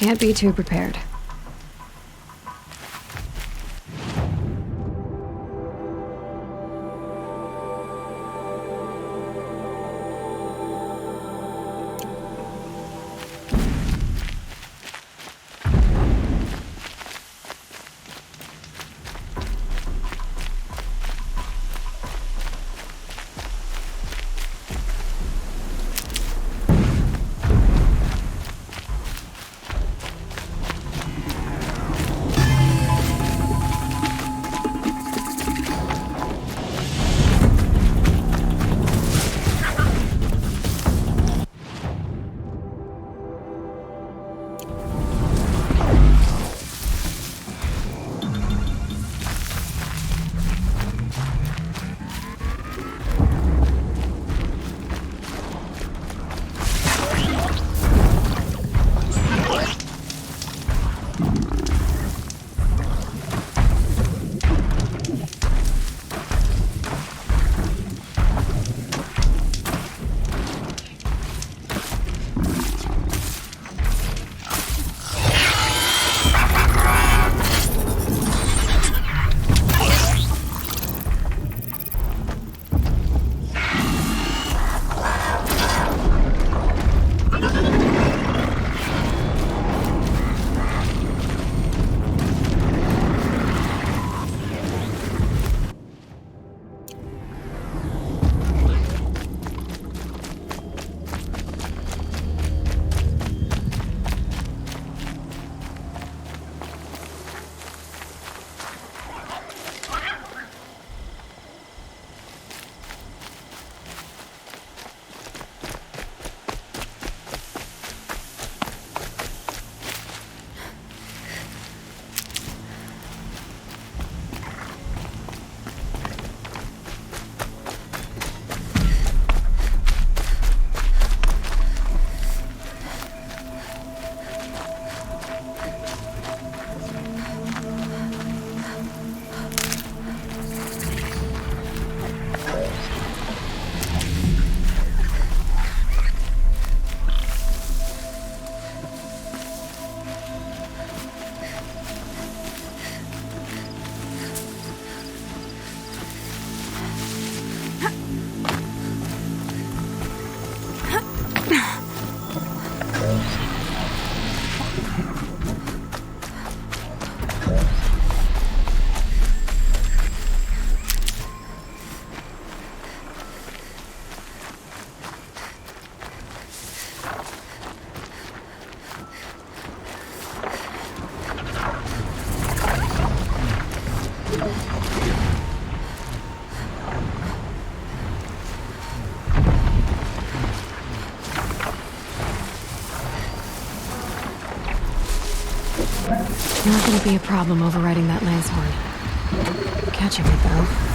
Can't be too prepared. Not gonna be a problem overriding that lance horn. Catching it, though.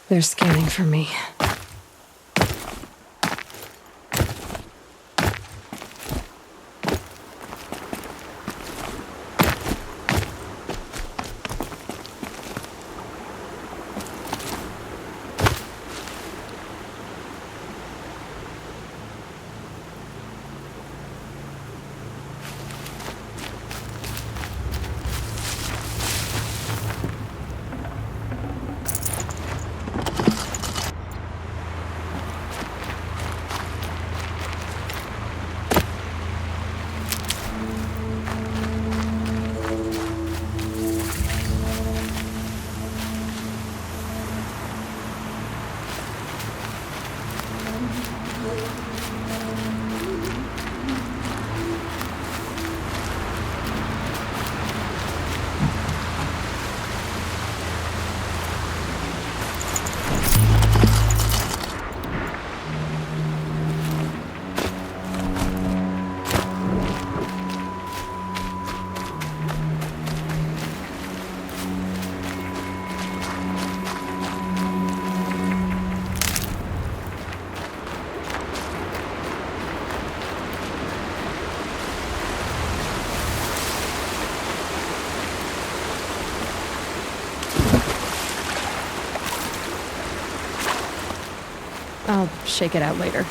They're scanning for me. I'll shake it out later.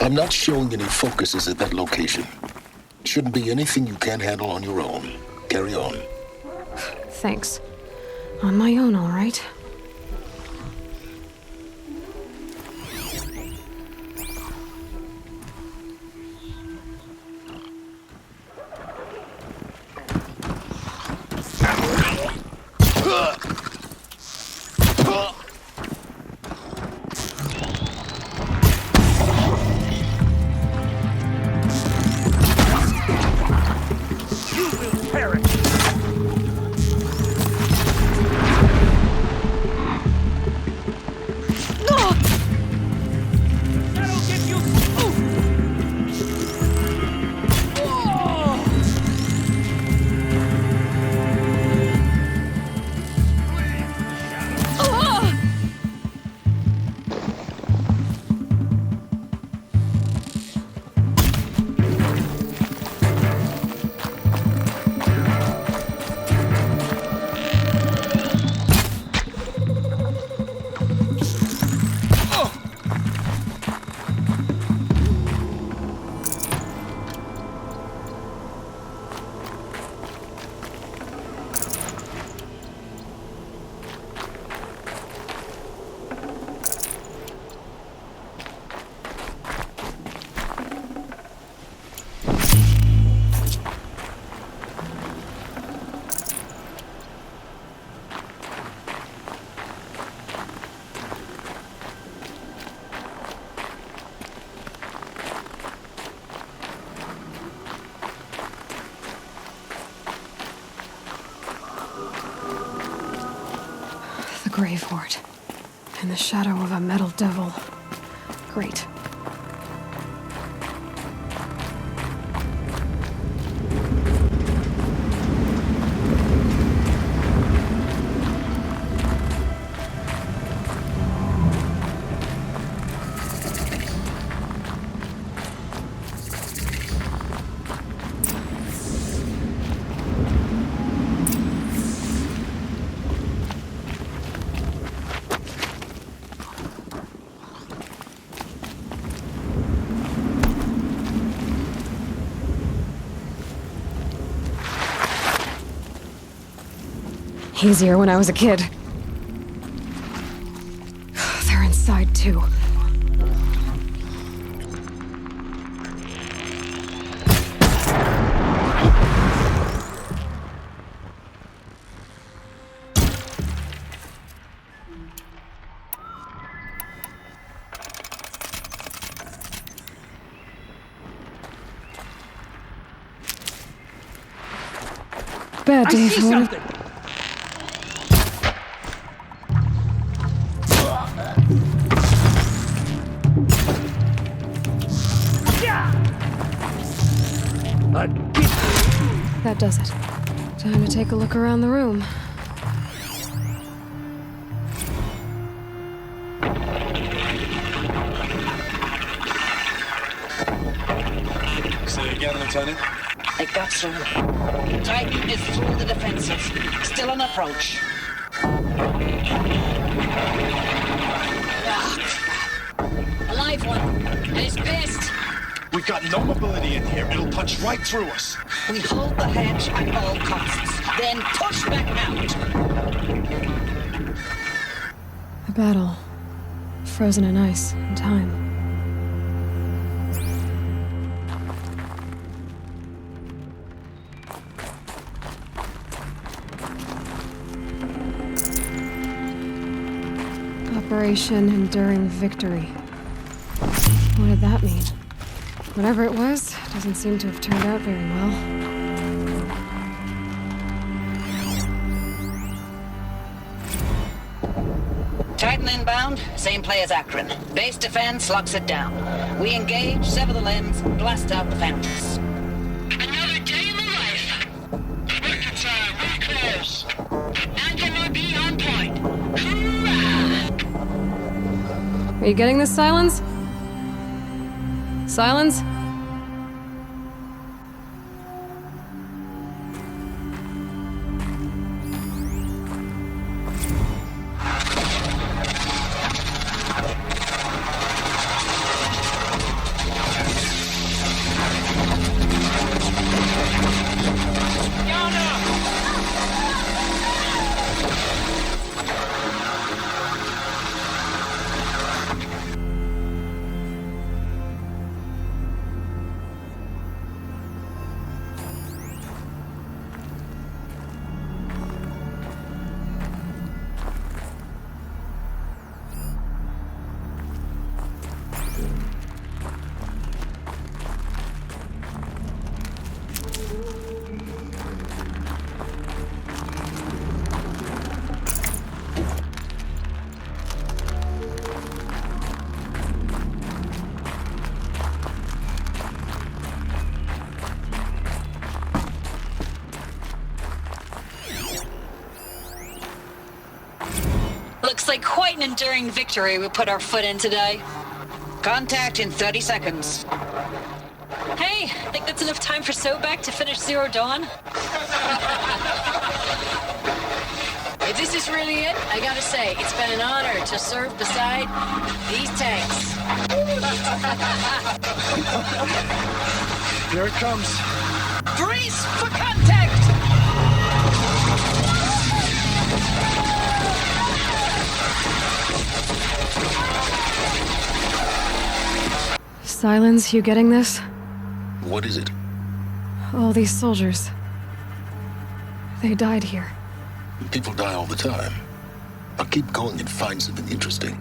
I'm not showing any focuses at that location. Shouldn't be anything you can't handle on your own. Carry on. Thanks. On my own, all right. The GRAVE-HOARD. In the shadow of a metal devil. Great. Easier when I was a kid. They're inside, too. Bad day for something. That does it. Time to take a look around the room. Say again, Lieutenant. I got some. Titan is through the defensive. Still on approach. Ah, crap. A live one. And he's pissed. We've got no mobility in here. It'll punch right through us. We hold the hedge at all costs. Then push back out. A battle. Frozen in ice and time. Operation Enduring Victory. What did that mean? Whatever it was, doesn't seem to have turned out very well. Titan inbound, same play as Akron. Base defense locks it down. We engage, sever the limbs, blast out the founders. Another day in the life. Record time, we're close. Anti-MRB on point. Hoorah! Are you getting this, Silence? Silence? Looks like quite an enduring victory we put our foot in today. Contact in 30 seconds. Hey, think that's enough time for Sobek to finish Zero Dawn? If this is really it, I gotta say, it's been an honor to serve beside these tanks. Here it comes. Brace for contact! Silence, you getting this? What is it? All these soldiers. They died here. People die all the time. Now keep going and find something interesting.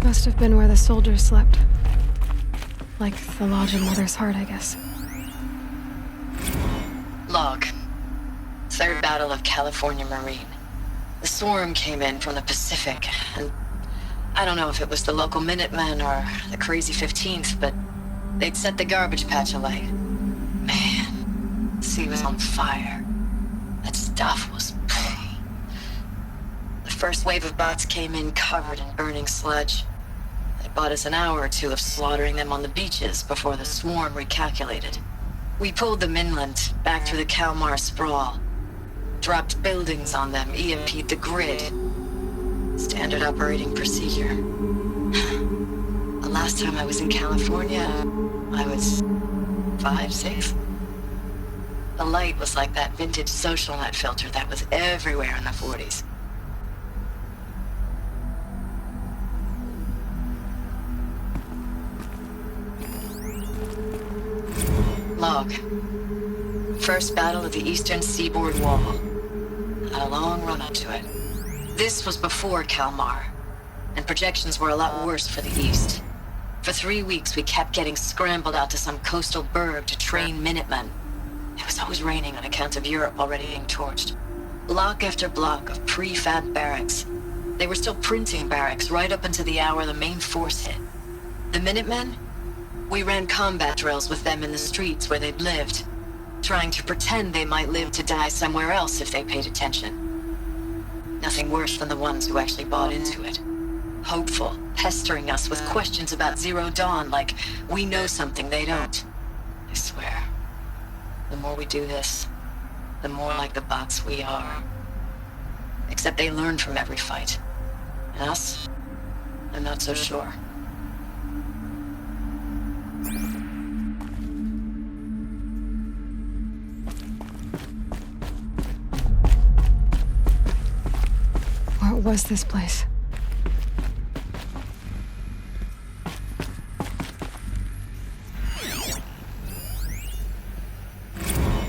Must have been where the soldiers slept. Like the Lodge of Mother's Heart, I guess. Log. Third Battle of California Marine. The swarm came in from the Pacific, and I don't know if it was the local Minutemen or the crazy 15th, but they'd set the garbage patch alight. Man, The sea was on fire. That stuff was... The first wave of bots came in covered in burning sludge. They bought us an hour or two of slaughtering them on the beaches before the swarm recalculated. We pulled them inland, back through the Kalmar sprawl. Dropped buildings on them, EMP'd the grid. Standard operating procedure. The last time I was in California, I was 5, 6. The light was like that vintage social net filter that was everywhere in the 40s. Log. First battle of the eastern seaboard wall. Had a long run up to it. This was before Kalmar, and projections were a lot worse for the east. For 3 weeks, we kept getting scrambled out to some coastal burg to train Minutemen. It was always raining on account of Europe already being torched. Block after block of prefab barracks. They were still printing barracks right up until the hour the main force hit. The Minutemen? We ran combat drills with them in the streets where they'd lived, trying to pretend they might live to die somewhere else if they paid attention. Nothing worse than the ones who actually bought into it. Hopeful, pestering us with questions about Zero Dawn like we know something they don't. I swear, the more we do this, the more like the bots we are. Except they learn from every fight. And us? I'm not so sure. What was this place?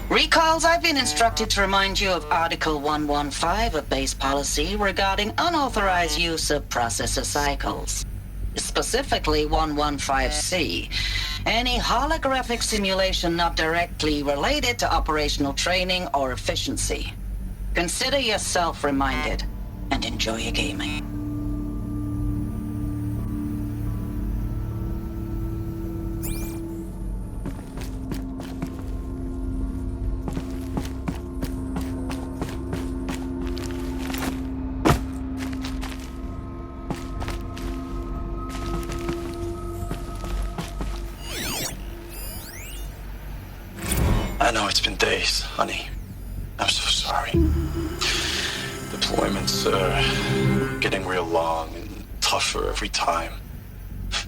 Recalls, I've been instructed to remind you of Article 115 of base policy regarding unauthorized use of processor cycles. Specifically 115C. Any holographic simulation not directly related to operational training or efficiency. Consider yourself reminded, and enjoy your gaming. I know it's been days, honey. I'm so sorry. Deployments are getting real long and tougher every time.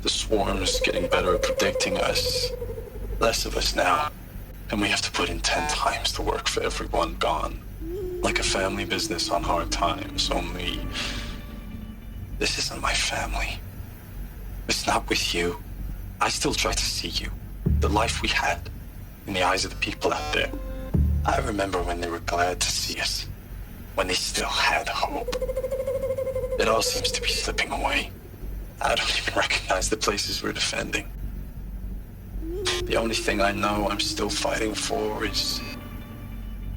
The swarm's getting better at predicting us. Less of us now. And we have to put in 10 times the work for everyone gone. Like a family business on hard times, only... This isn't my family. It's not with you. I still try to see you. The life we had. In the eyes of the people out there. I remember when they were glad to see us. When they still had hope. It all seems to be slipping away. I don't even recognize the places we're defending. The only thing I know I'm still fighting for is...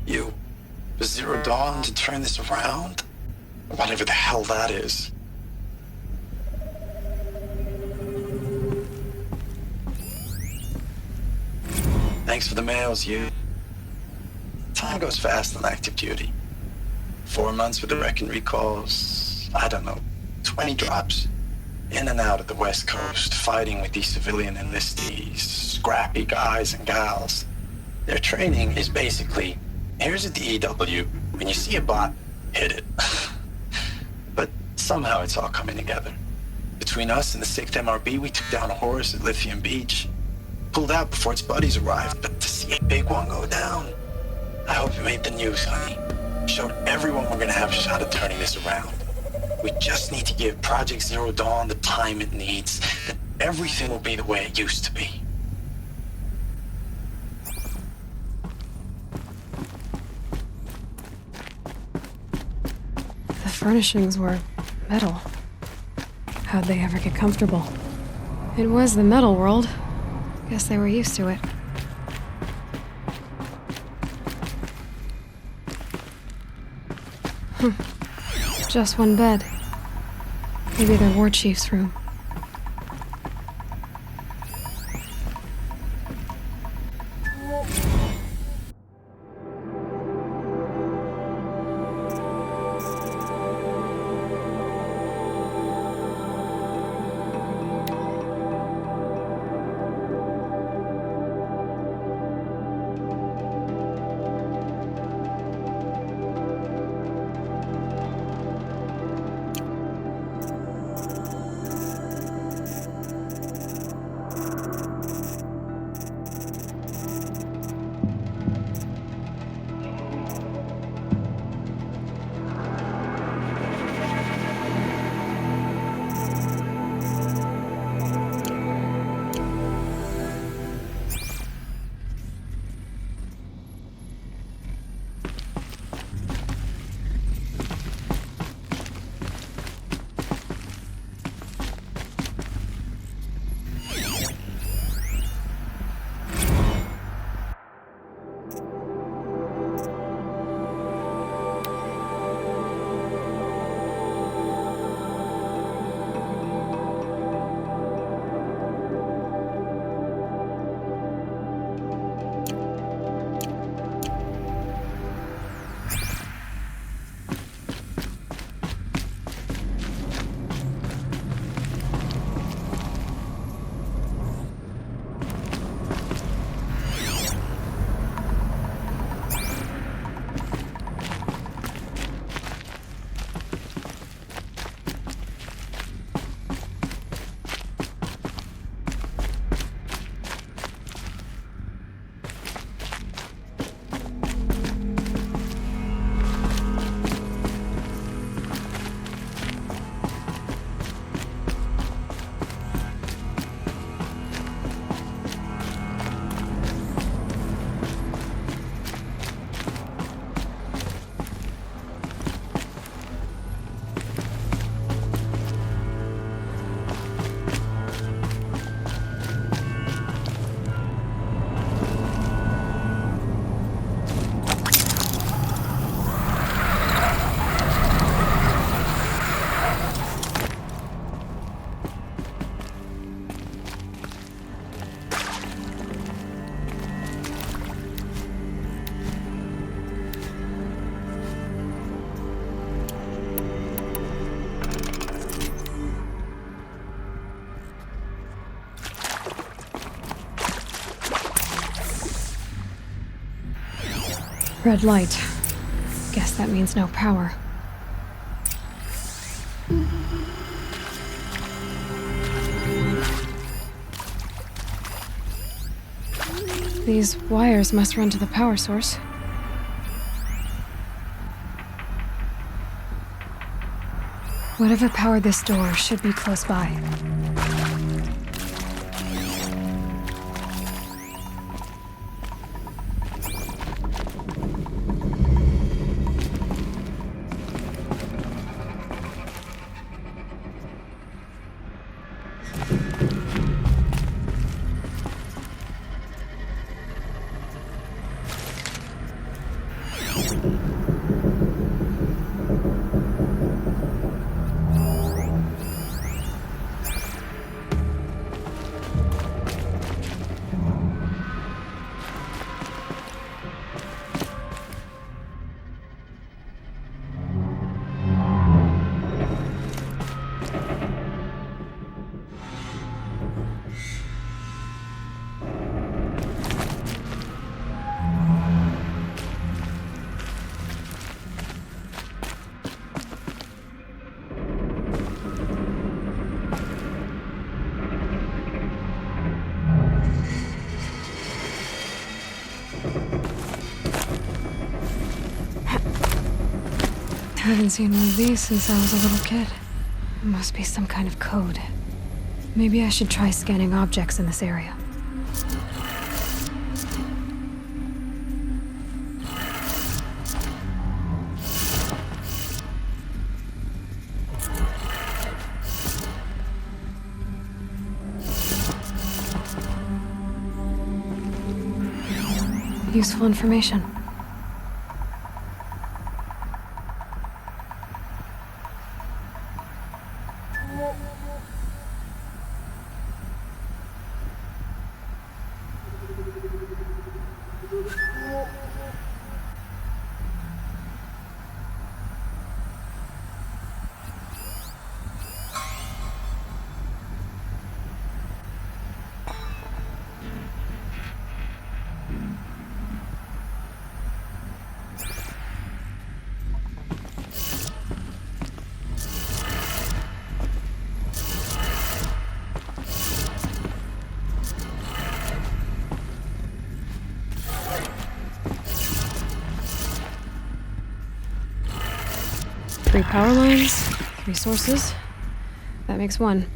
you. The Zero Dawn to turn this around? Or whatever the hell that is. Thanks for the mails, you. Time goes fast on active duty. 4 months with the Reckon recalls, I don't know, 20 drops. In and out of the West Coast, fighting with these civilian enlistees, scrappy guys and gals. Their training is basically, here's a DEW, when you see a bot, hit it. But somehow it's all coming together. Between us and the 6th MRB, we took down a horse at Lithium Beach. Pulled out before its buddies arrived, but to see a big one go down. I hope you made the news, honey. Showed everyone we're gonna have a shot at turning this around. We just need to give Project Zero Dawn the time it needs, then everything will be the way it used to be. The furnishings were metal. How'd they ever get comfortable? It was the metal world. Guess they were used to it. Just one bed. Maybe the war chief's room. Red light. Guess that means no power. These wires must run to the power source. Whatever powered this door should be close by. I haven't seen one of these since I was a little kid. It must be some kind of code. Maybe I should try scanning objects in this area. Useful information. Three power lines, 3 sources. That makes 1.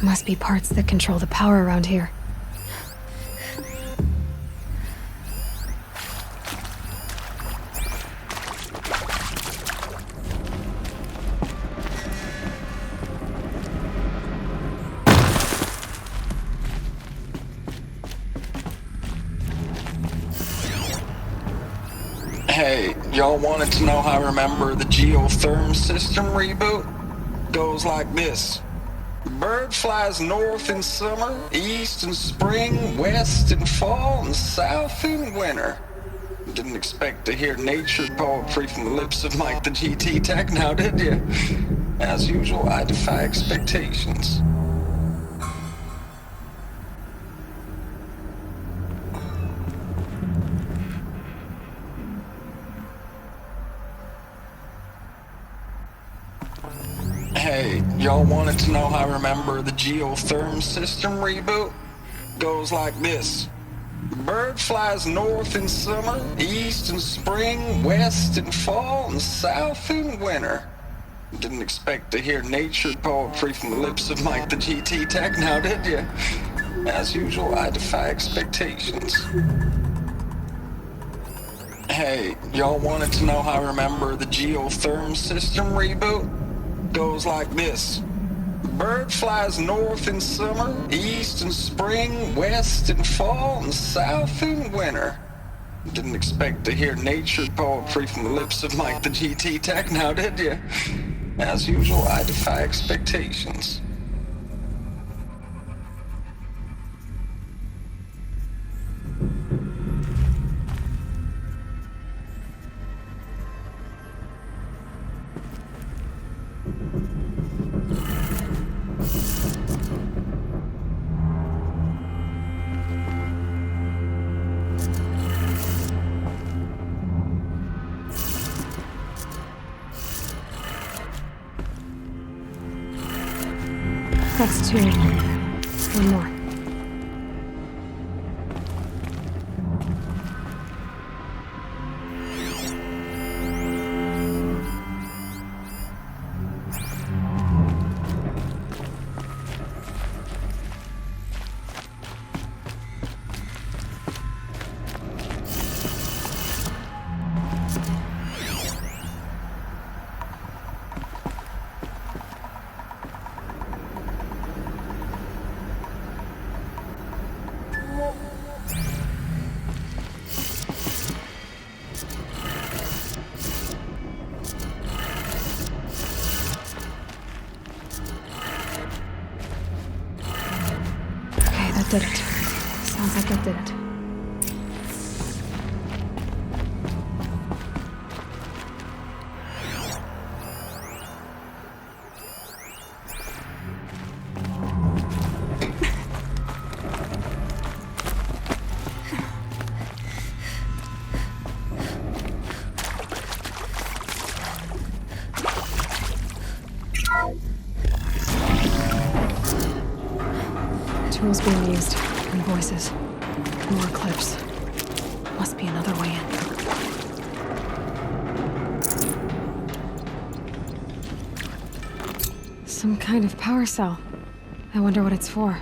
Must be parts that control the power around here. Hey, y'all wanted to know how I remember the geotherm system reboot? Goes like this. Bird flies north in summer, east in spring, west in fall, and south in winter. Didn't expect to hear nature poetry from the lips of Mike the GT Tech now, did you? As usual, I defy expectations. Hey, y'all wanted to know how I remember the geotherm system reboot? Goes like this. Bird flies north in summer, east in spring, west in fall, and south in winter. Didn't expect to hear nature poetry from the lips of Mike the GT Tech now, did you? As usual, I defy expectations. Hey, y'all wanted to know how I remember the geotherm system reboot? Goes like this. Bird flies north in summer, east in spring, west in fall, and south in winter. Didn't expect to hear nature poetry from the lips of Mike the GT Tech now, did you? As usual, I defy expectations. That's two of them. One more. That did it. Sounds like that did it. Tools being used, and voices. More clips. Must be another way in. Some kind of power cell. I wonder what it's for.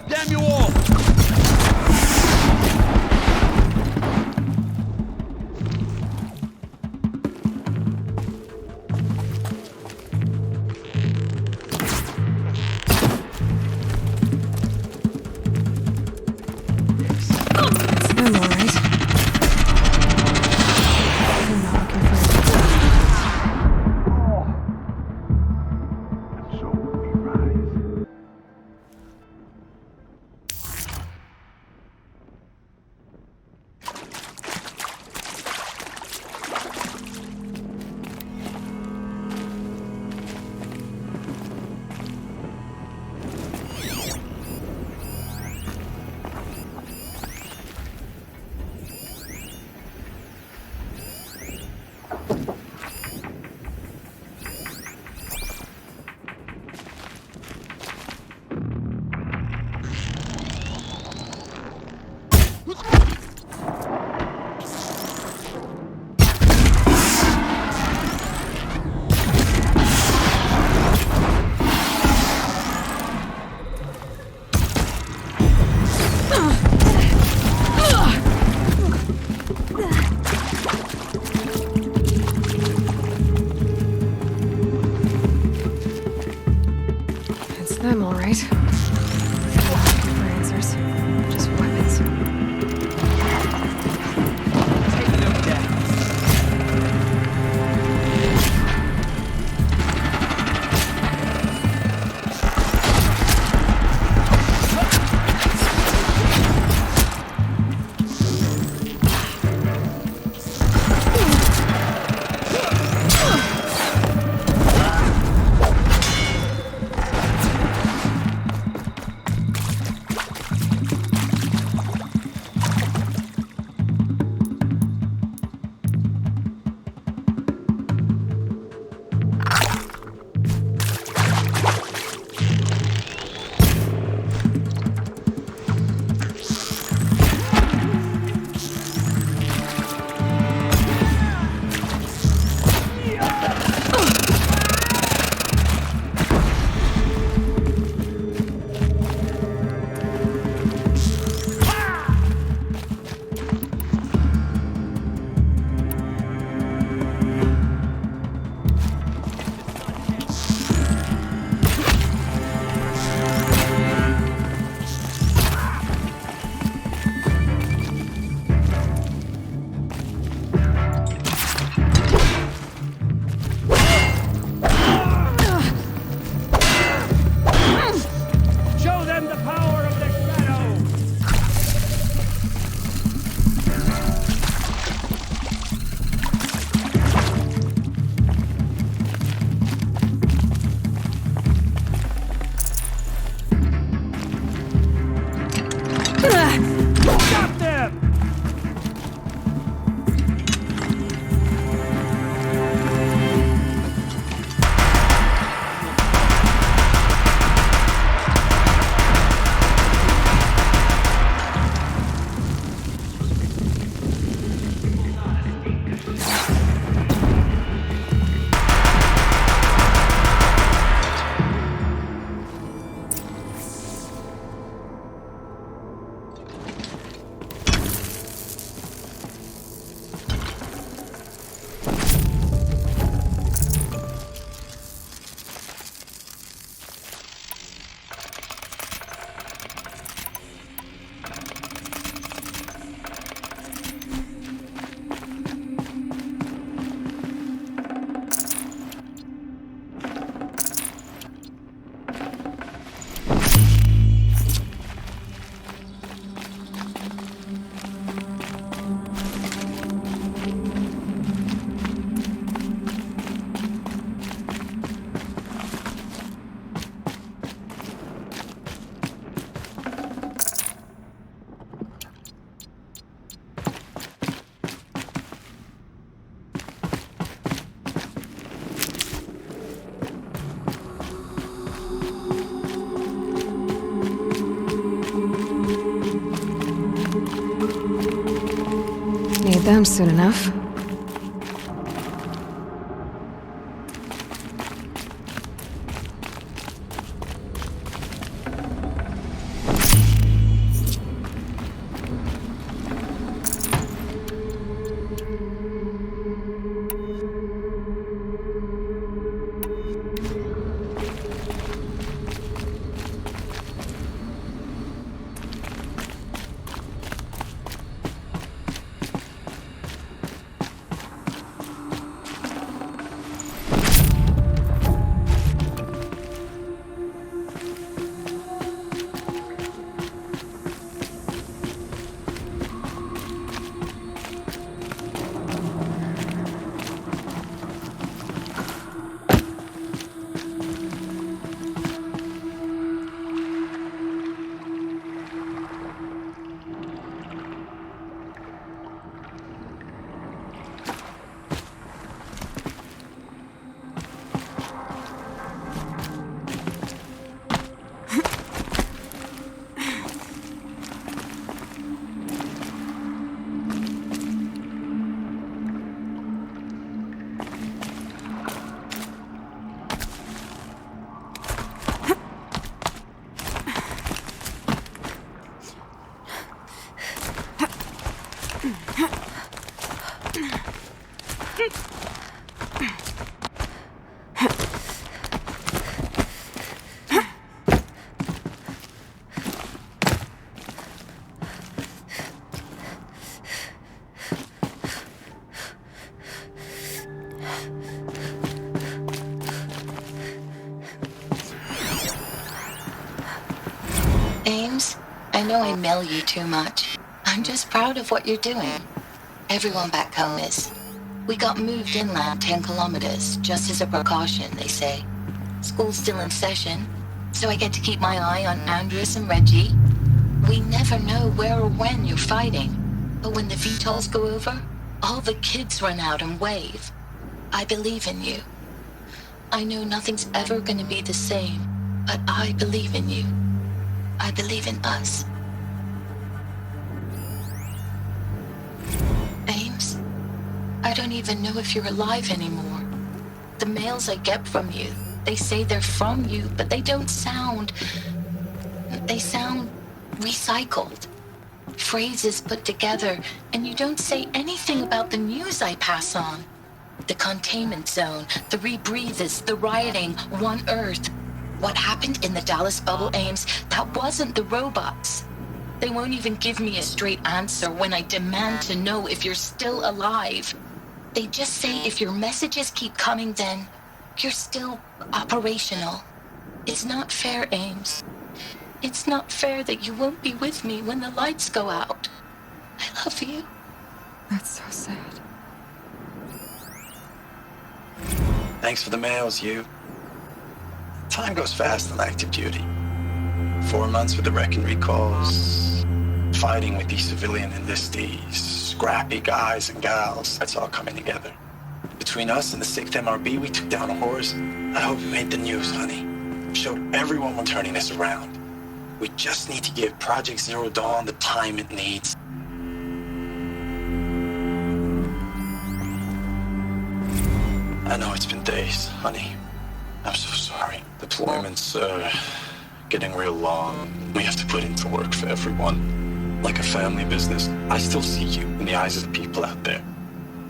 Damn you all! It's them, all right. I'm not looking for down soon enough. I know I mail you too much. I'm just proud of what you're doing. Everyone back home is. We got moved inland 10 kilometers, just as a precaution, they say. School's still in session, so I get to keep my eye on Andres and Reggie. We never know where or when you're fighting, but when the VTOLs go over, all the kids run out and wave. I believe in you. I know nothing's ever gonna be the same, but I believe in you. I believe in us. Ames, I don't even know if you're alive anymore. The mails I get from you, they say they're from you, but they don't sound... They sound recycled. Phrases put together, and you don't say anything about the news I pass on. The containment zone, the rebreathers, the rioting, One Earth. What happened in the Dallas bubble, Ames, that wasn't the robots. They won't even give me a straight answer when I demand to know if you're still alive. They just say if your messages keep coming, then you're still operational. It's not fair, Ames. It's not fair that you won't be with me when the lights go out. I love you. That's so sad. Thanks for the mails, you. Time goes fast on active duty. 4 months with the wrecking recalls, fighting with these civilian enlistees, scrappy guys and gals. That's all coming together. Between us and the 6th MRB, we took down a horse. I hope you made the news, honey. Showed everyone we're turning this around. We just need to give Project Zero Dawn the time it needs. I know it's been days, honey. I'm so sorry. Deployments are getting real long. We have to put into work for everyone. Like a family business. I still see you in the eyes of the people out there.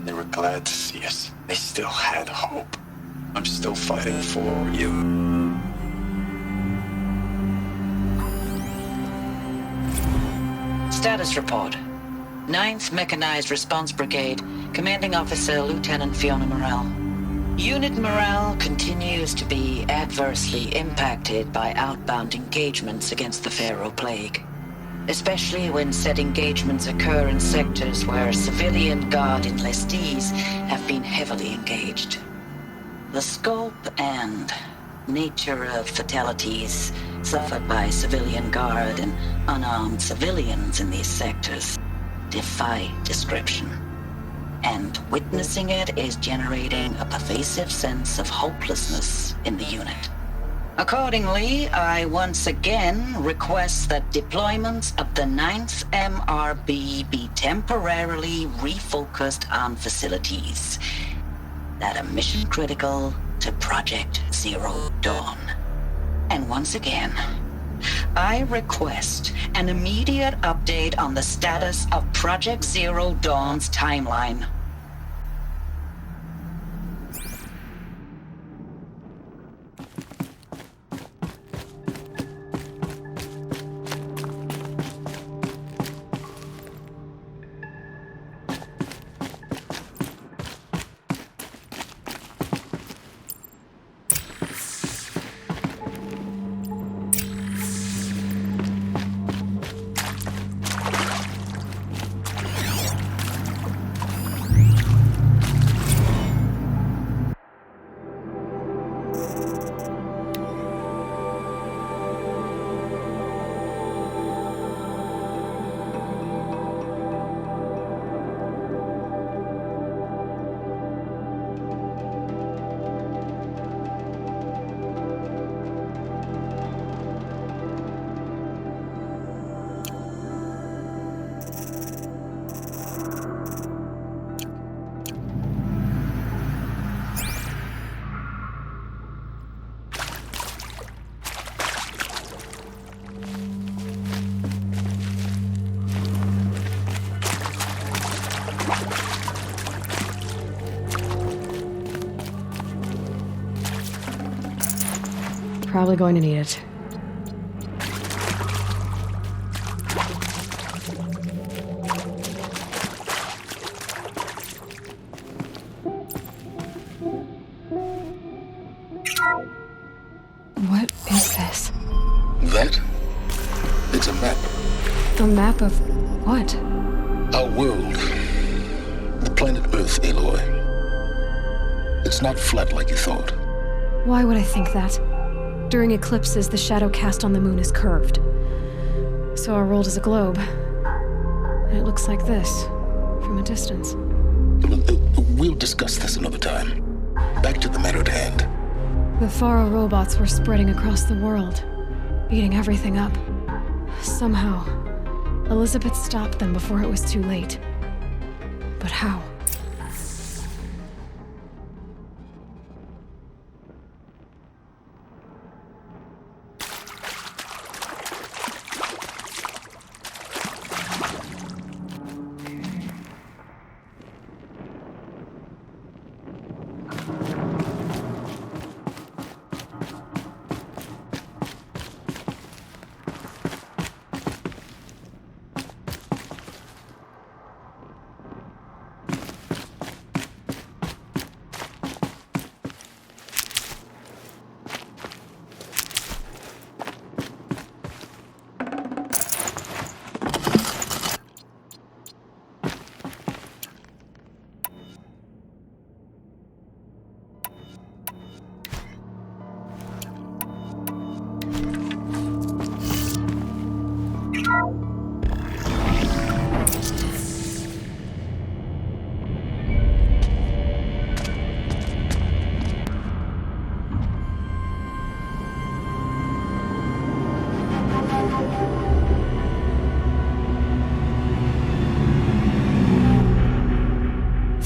They were glad to see us. They still had hope. I'm still fighting for you. Status report. 9th Mechanized Response Brigade, Commanding Officer Lieutenant Fiona Morrell. Unit morale continues to be adversely impacted by outbound engagements against the Pharaoh Plague, especially when said engagements occur in sectors where civilian Guard enlistees have been heavily engaged. The scope and nature of fatalities suffered by civilian Guard and unarmed civilians in these sectors defy description. And witnessing it is generating a pervasive sense of hopelessness in the unit. Accordingly, I once again request that deployments of the 9th MRB be temporarily refocused on facilities that are mission critical to Project Zero Dawn. And once again, I request an immediate update on the status of Project Zero Dawn's timeline. Probably going to need it. What is this? That? It's a map. A map of what? Our world. The planet Earth, Aloy. It's not flat like you thought. Why would I think that? During eclipses, the shadow cast on the moon is curved. So our world is a globe. And it looks like this, from a distance. We'll discuss this another time. Back to the matter at hand. The Faro robots were spreading across the world, eating everything up. Somehow, Elizabeth stopped them before it was too late. But how?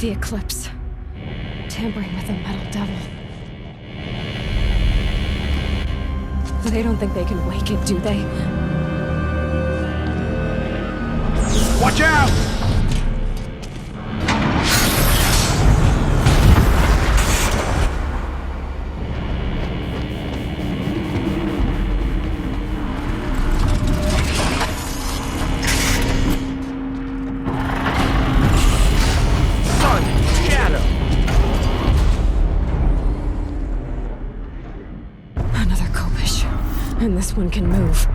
The eclipse. Tampering with the metal devil. They don't think they can wake it, do they? Watch out! And this one can move.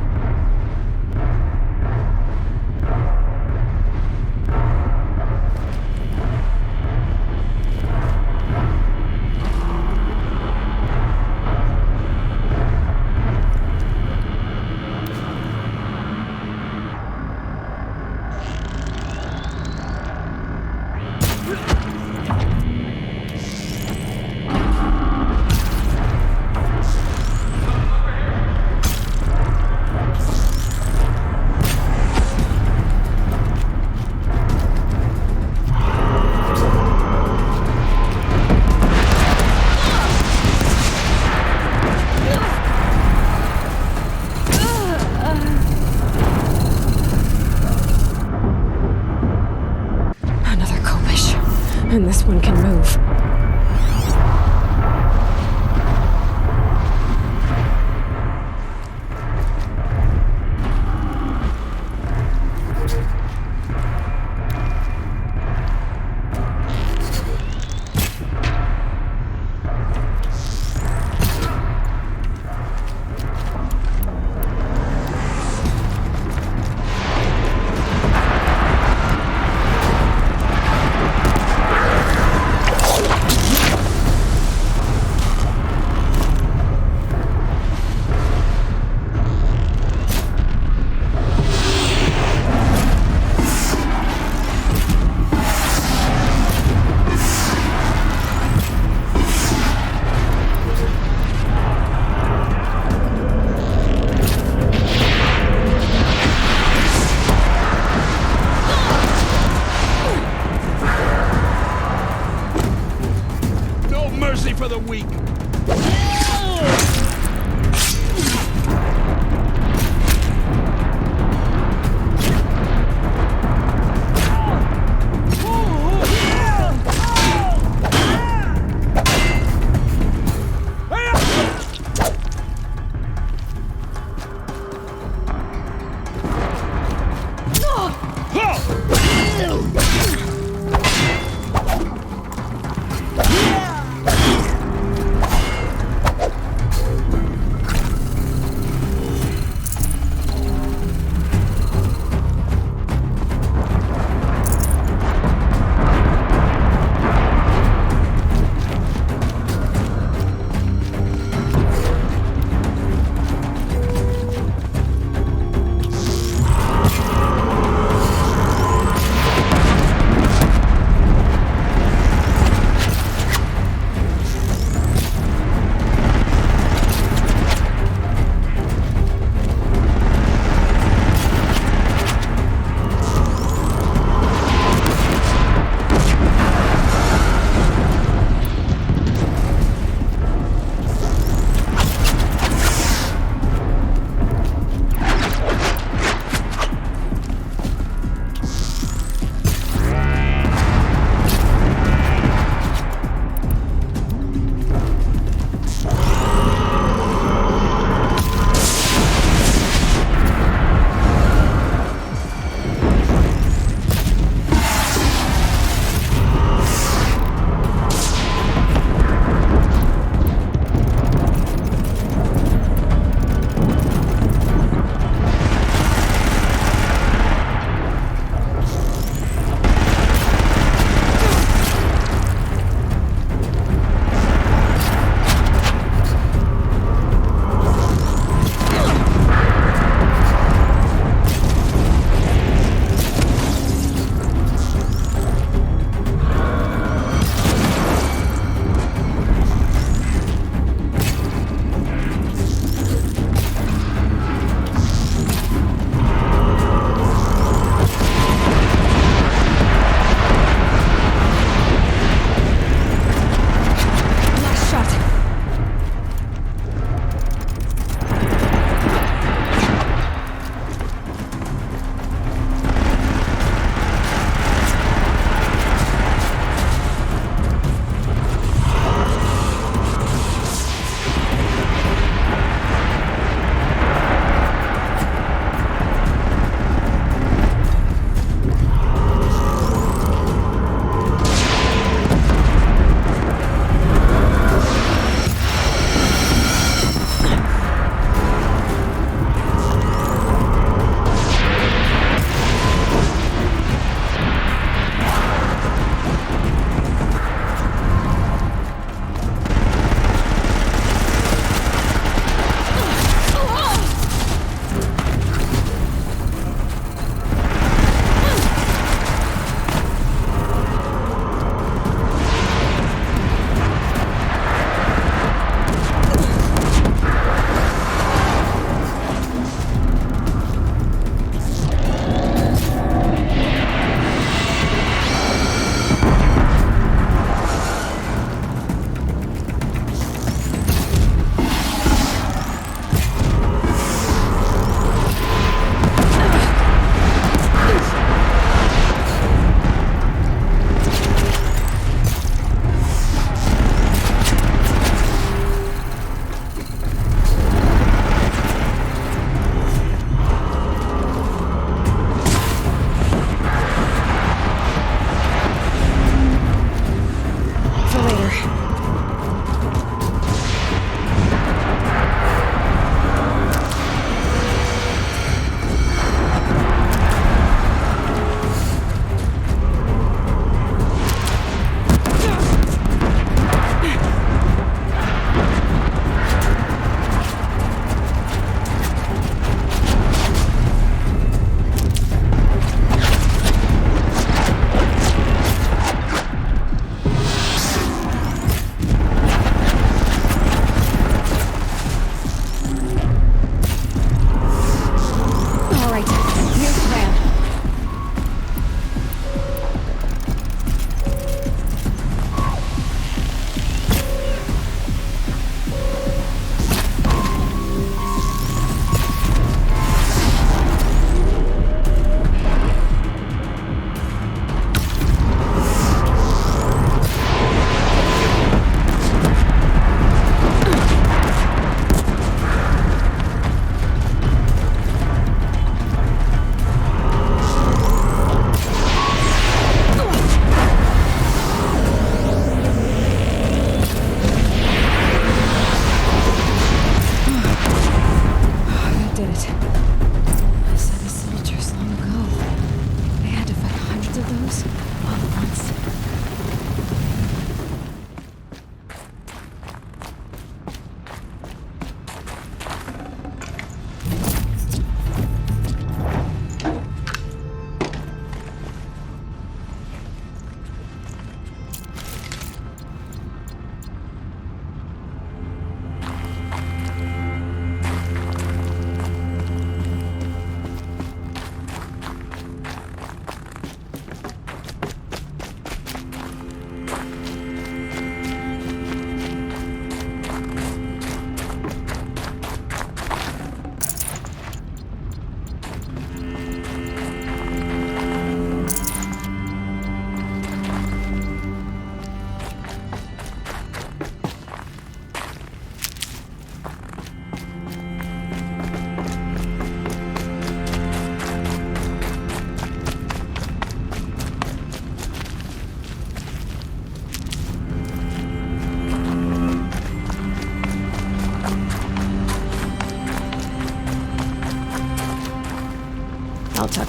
mercy for the weak.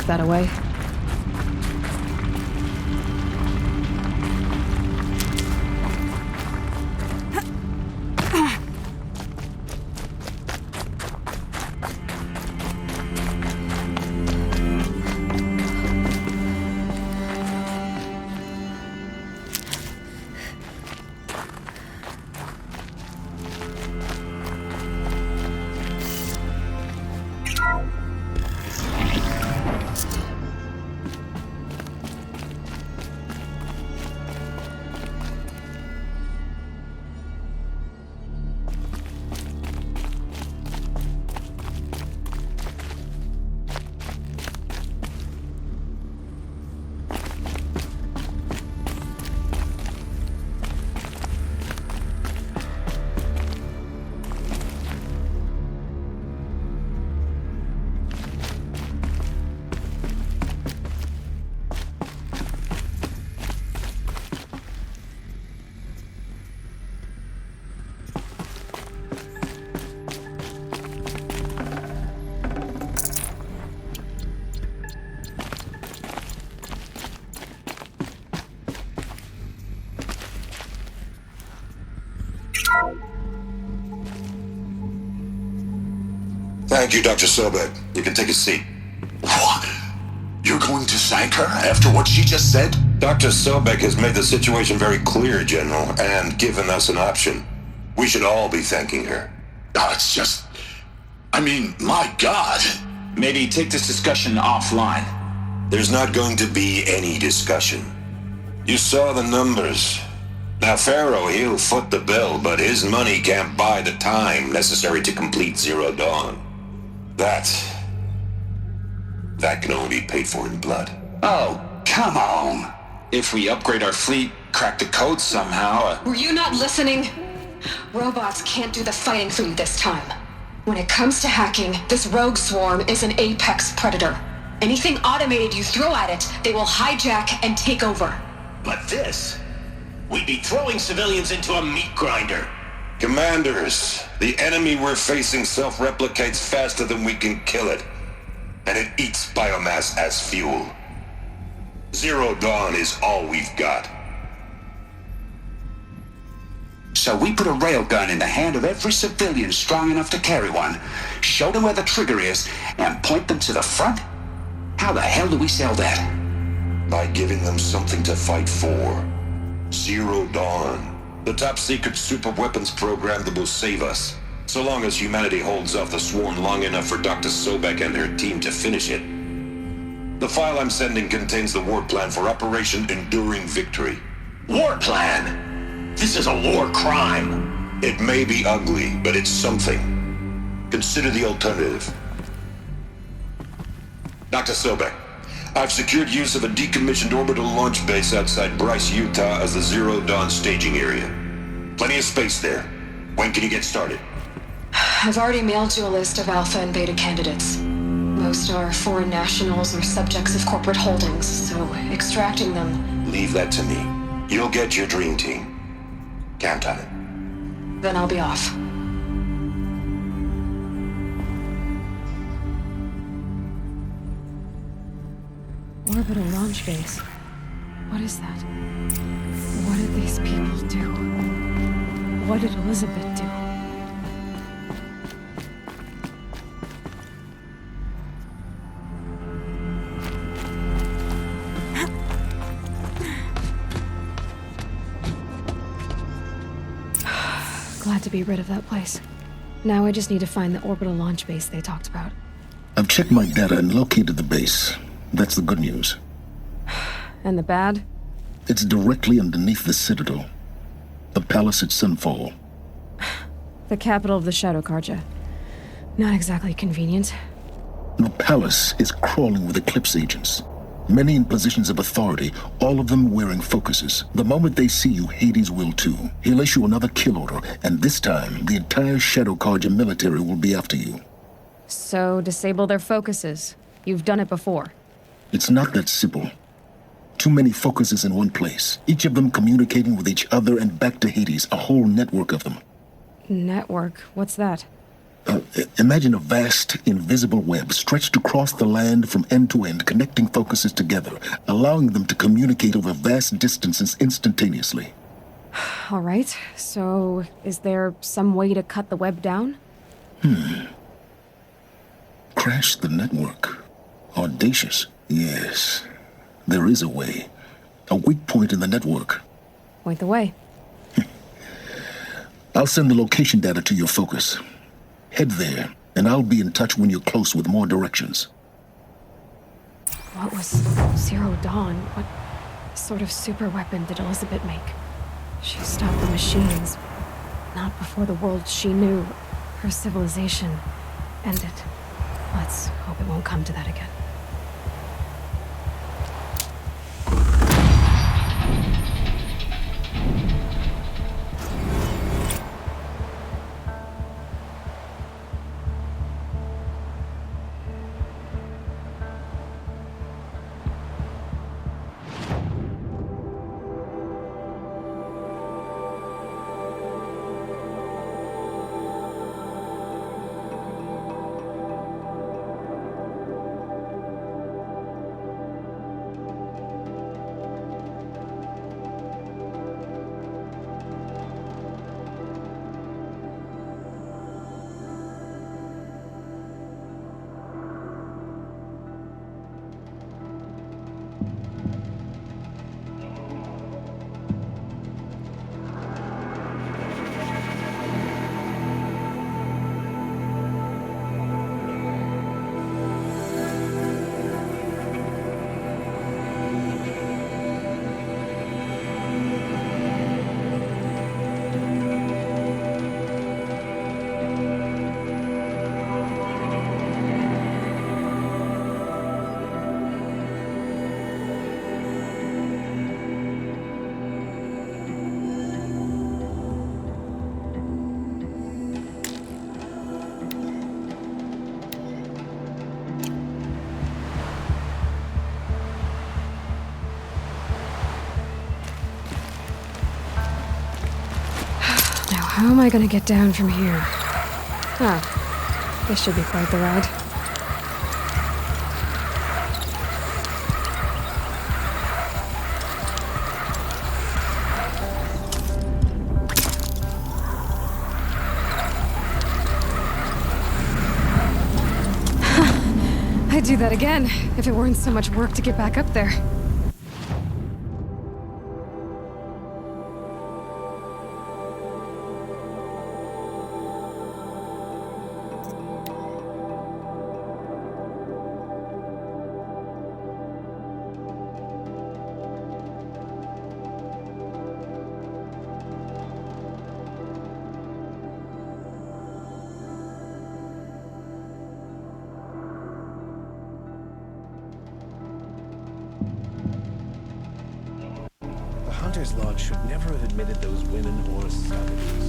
that away. Thank you, Dr. Sobek. You can take a seat. What? You're going to thank her after what she just said? Dr. Sobek has made the situation very clear, General, and given us an option. We should all be thanking her. Oh, it's just... I mean, my God. Maybe take this discussion offline. There's not going to be any discussion. You saw the numbers. Now, Pharaoh, he'll foot the bill, but his money can't buy the time necessary to complete Zero Dawn. That can only be paid for in blood. Oh, come on. If we upgrade our fleet, crack the code somehow... Were you not listening? Robots can't do the fighting for you this time. When it comes to hacking, this rogue swarm is an apex predator. Anything automated you throw at it, they will hijack and take over. But this... we'd be throwing civilians into a meat grinder. Commanders, the enemy we're facing self-replicates faster than we can kill it. And it eats biomass as fuel. Zero Dawn is all we've got. So we put a railgun in the hand of every civilian strong enough to carry one, show them where the trigger is, and point them to the front? How the hell do we sell that? By giving them something to fight for. Zero Dawn. The top-secret super-weapons program that will save us. So long as humanity holds off the swarm long enough for Dr. Sobek and her team to finish it. The file I'm sending contains the war plan for Operation Enduring Victory. War plan? This is a war crime. It may be ugly, but it's something. Consider the alternative. Dr. Sobek, I've secured use of a decommissioned orbital launch base outside Bryce, Utah as the Zero Dawn staging area. Plenty of space there. When can you get started? I've already mailed you a list of alpha and beta candidates. Most are foreign nationals or subjects of corporate holdings, so extracting them... Leave that to me. You'll get your dream team. Count on it. Then I'll be off. Orbital launch base. What is that? What did these people do? What did Elizabeth do? Glad to be rid of that place. Now I just need to find the orbital launch base they talked about. I've checked my data and located the base. That's the good news. And the bad? It's directly underneath the Citadel. The palace at Sunfall. The capital of the Shadow Carja. Not exactly convenient. The palace is crawling with Eclipse agents. Many in positions of authority, all of them wearing focuses. The moment they see you, Hades will too. He'll issue another kill order, and this time, the entire Shadow Carja military will be after you. So, disable their focuses. You've done it before. It's not that simple. Too many focuses in one place, each of them communicating with each other and back to Hades, a whole network of them. Network? What's that? Imagine a vast, invisible web stretched across the land from end to end, connecting focuses together, allowing them to communicate over vast distances instantaneously. All right, so is there some way to cut the web down? Crash the network. Audacious. Yes, there is a way. A weak point in the network. Point the way. I'll send the location data to your focus. Head there, and I'll be in touch when you're close with more directions. What was Zero Dawn? What sort of super weapon did Elizabeth make? She stopped the machines. Not before the world she knew, her civilization, ended. Let's hope it won't come to that again. How am I gonna get down from here? This should be quite the ride. I'd do that again, if it weren't so much work to get back up there. Hunter's log should never have admitted those women or savages.